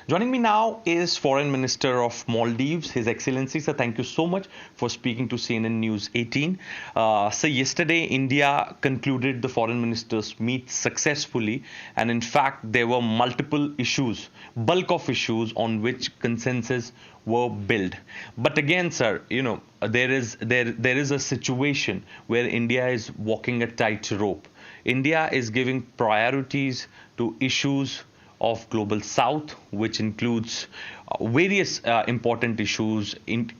Joining me now is Foreign Minister of Maldives, His Excellency. Sir, thank you so much for speaking to CNN News 18. Sir, yesterday India concluded the Foreign Ministers' meet successfully, and in fact there were multiple issues, bulk of issues on which consensus were built. But again, sir, there is a situation where India is walking a tightrope. India is giving priorities to issues of global south, which includes various important issues,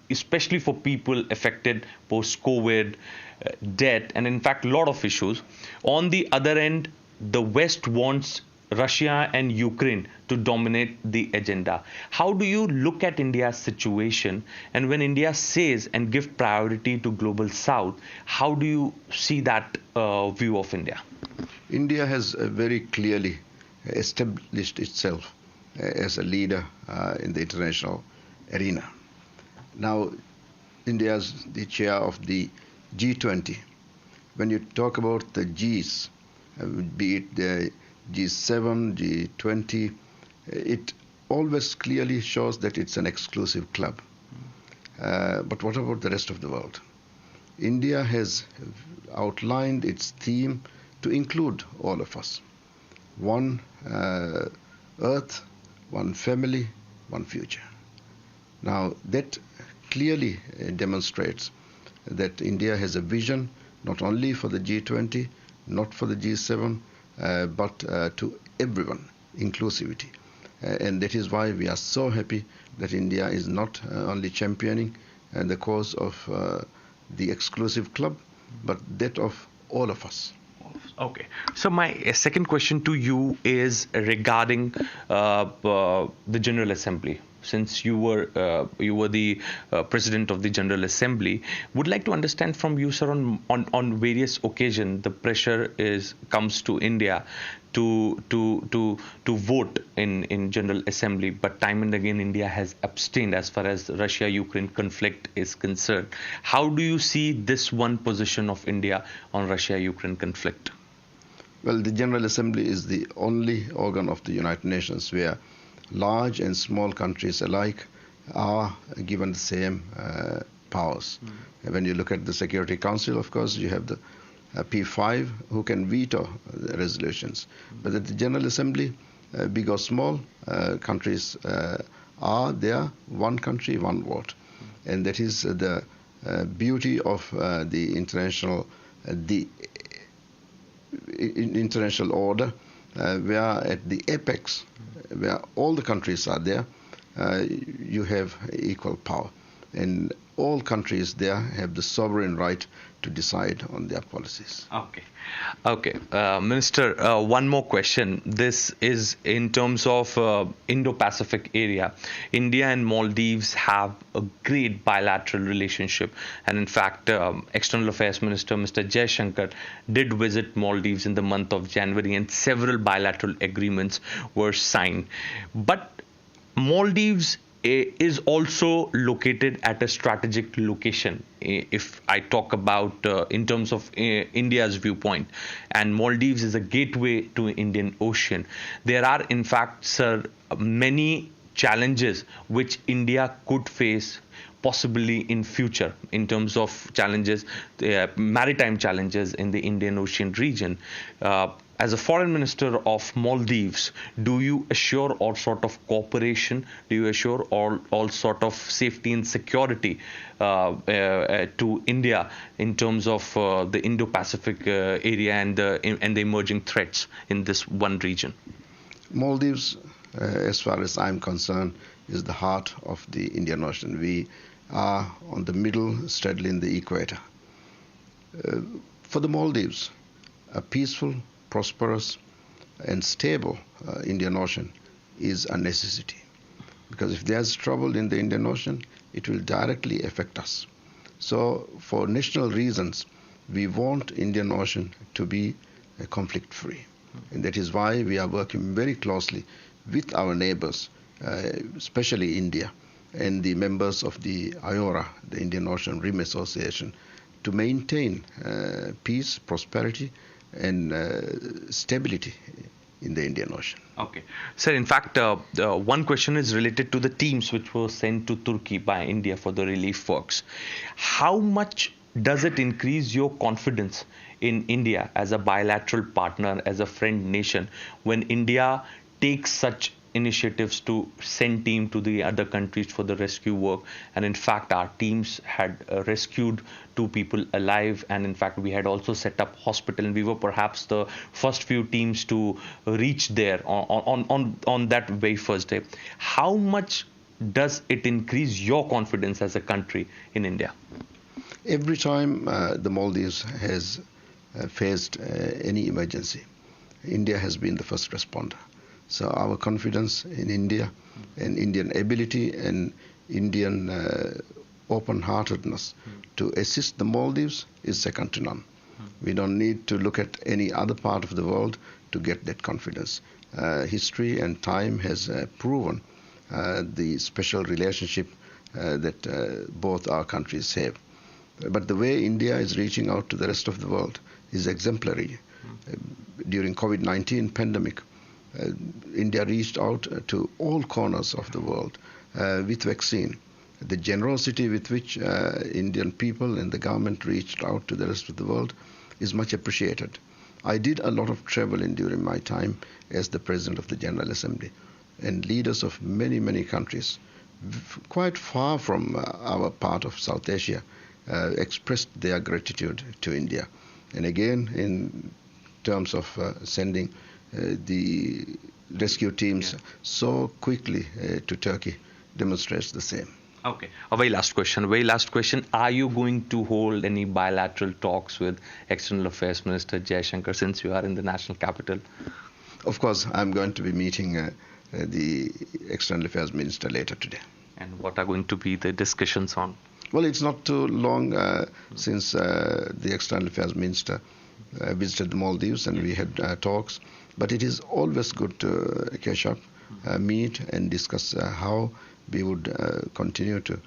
especially for people affected post-COVID, debt, and in fact a lot of issues. On the other end, the West wants Russia and Ukraine to dominate the agenda. How do you look at India's situation? And when India says and give priority to global south, how do you see that view of India? India has very clearly established itself as a leader in the international arena. Now, India is the chair of the G20. When you talk about the Gs, be it the G7, G20, it always clearly shows that it's an exclusive club. But what about the rest of the world? India has outlined its theme to include all of us. One earth, one family, one future. Now that clearly demonstrates that India has a vision not only for the G20, not for the G7, but to everyone, inclusivity. And that is why we are so happy that India is not only championing the cause of the exclusive club, but that of all of us. Okay. So my second question to you is regarding the General Assembly. Since you were the president of the General Assembly, would like to understand from you, sir, on various occasions the pressure comes to India to vote in General Assembly, but time and again India has abstained as far as Russia-Ukraine conflict is concerned. How do you see this one position of India on Russia-Ukraine conflict? Well, the General Assembly is the only organ of the United Nations where large and small countries alike are given the same powers. When you look at the Security Council, of course, you have the P5 who can veto the resolutions. But at the General Assembly, big or small, countries are there, one country, one vote. And that is the beauty of the international order, where at the apex, where all the countries are there, you have equal power. And all countries there have the sovereign right to decide on their policies. Okay. Minister, one more question. This is in terms of Indo-Pacific area. India and Maldives have a great bilateral relationship. And in fact, External Affairs Minister Mr. Jaishankar did visit Maldives in the month of January, and several bilateral agreements were signed. But Maldives is also located at a strategic location, if I talk about in terms of India's viewpoint, and Maldives is a gateway to Indian Ocean. There are in fact, sir, many challenges which India could face possibly in future in terms of challenges, maritime challenges in the Indian Ocean region. As a foreign minister of Maldives, do you assure all sort of cooperation? Do you assure all sort of safety and security to India in terms of the Indo-Pacific area and the emerging threats in this one region? Maldives, as far as I'm concerned, is the heart of the Indian Ocean. We are on the middle, straddling the equator. For the Maldives, a peaceful, prosperous and stable Indian Ocean is a necessity, because if there's trouble in the Indian Ocean, it will directly affect us. So for national reasons, we want Indian Ocean to be conflict free, and that is why we are working very closely with our neighbors, especially India and the members of the IORA, the Indian Ocean Rim Association, to maintain peace, prosperity and stability in the Indian Ocean. Okay. Sir, in fact, one question is related to the teams which were sent to Turkey by India for the relief works. How much does it increase your confidence in India as a bilateral partner, as a friend nation, when India takes such initiatives to send team to the other countries for the rescue work? And in fact, our teams had rescued 2 people alive, and in fact we had also set up hospital, and we were perhaps the first few teams to reach there on that very first day. How much does it increase your confidence as a country in India? Every time the Maldives has faced any emergency, India has been the first responder. So our confidence in India and Indian ability and Indian open-heartedness to assist the Maldives is second to none. We don't need to look at any other part of the world to get that confidence. History and time has proven the special relationship that both our countries have. But the way India is reaching out to the rest of the world is exemplary. During COVID-19 pandemic, India reached out to all corners of the world with vaccine. The generosity with which Indian people and the government reached out to the rest of the world is much appreciated. I did a lot of traveling during my time as the President of the General Assembly, and leaders of many, many countries, quite far from our part of South Asia, expressed their gratitude to India. And again, in terms of sending the rescue teams so quickly to Turkey demonstrates the same. Okay. A very last question. Are you going to hold any bilateral talks with External Affairs Minister Jaishankar, since you are in the national capital? Of course, I'm going to be meeting the External Affairs Minister later today. And what are going to be the discussions on? Well, it's not too long since the External Affairs Minister visited the Maldives, and we had talks. But it is always good to catch up, meet and discuss how we would continue to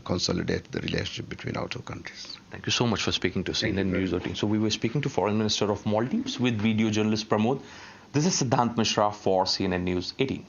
consolidate the relationship between our 2 countries. Thank you so much for speaking to CNN News 18. So we were speaking to Foreign Minister of Maldives with video journalist Pramod. This is Siddhant Mishra for CNN News 18.